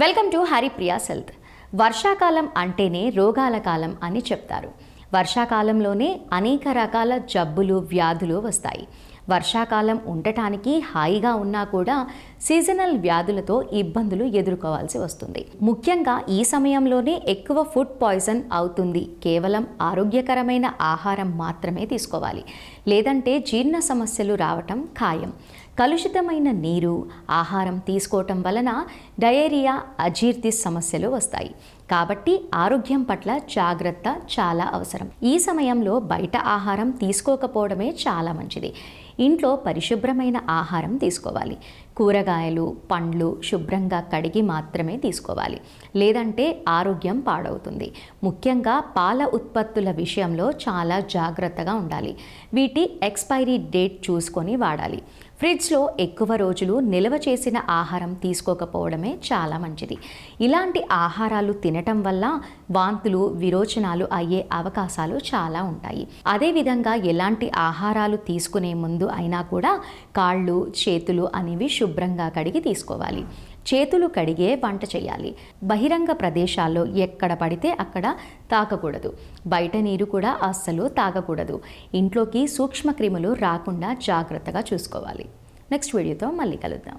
Welcome to Haripriya's health. వర్షాకాలం అంటేనే రోగాల కాలం అని చెప్తారు. వర్షాకాలంలోనే అనేక రకాల జబ్బులు, వ్యాధులు వస్తాయి. వర్షాకాలం ఉండటానికి హాయిగా ఉన్నా కూడా సీజనల్ వ్యాధులతో ఇబ్బందులు ఎదుర్కోవాల్సి వస్తుంది. ముఖ్యంగా ఈ సమయంలోనే ఎక్కువ ఫుడ్ పాయిజన్ అవుతుంది. కేవలం ఆరోగ్యకరమైన ఆహారం మాత్రమే తీసుకోవాలి, లేదంటే జీర్ణ సమస్యలు రావటం ఖాయం. కలుషితమైన నీరు, ఆహారం తీసుకోవటం వలన డయేరియా, అజీర్తి సమస్యలు వస్తాయి. కాబట్టి ఆరోగ్యం పట్ల జాగ్రత్త చాలా అవసరం. ఈ సమయంలో బయట ఆహారం తీసుకోకపోవడమే చాలా మంచిది. ఇంట్లో పరిశుభ్రమైన ఆహారం తీసుకోవాలి. కూరగాయలు, పండ్లు శుభ్రంగా కడిగి మాత్రమే తీసుకోవాలి, లేదంటే ఆరోగ్యం పాడవుతుంది. ముఖ్యంగా పాల ఉత్పత్తుల విషయంలో చాలా జాగ్రత్తగా ఉండాలి. వీటి ఎక్స్పైరీ డేట్ చూసుకొని వాడాలి. ఫ్రిడ్జ్లో ఎక్కువ రోజులు నిల్వ చేసిన ఆహారం తీసుకోకపోవడమే చాలా మంచిది. ఇలాంటి ఆహారాలు తినటం వల్ల వాంతులు, విరోచనాలు అయ్యే అవకాశాలు చాలా ఉంటాయి. అదేవిధంగా ఎలాంటి ఆహారాలు తీసుకునే ముందు అయినా కూడా కాళ్ళు, చేతులు అనేవి శుభ్రంగా కడిగి తీసుకోవాలి. చేతులు కడిగే వంట చేయాలి. బహిరంగ ప్రదేశాల్లో ఎక్కడ పడితే అక్కడ తాకకూడదు. బయట నీరు కూడా అస్సలు తాగకూడదు. ఇంట్లోకి సూక్ష్మక్రిములు రాకుండా జాగ్రత్తగా చూసుకోవాలి. నెక్స్ట్ వీడియోతో మళ్ళీ కలుద్దాం.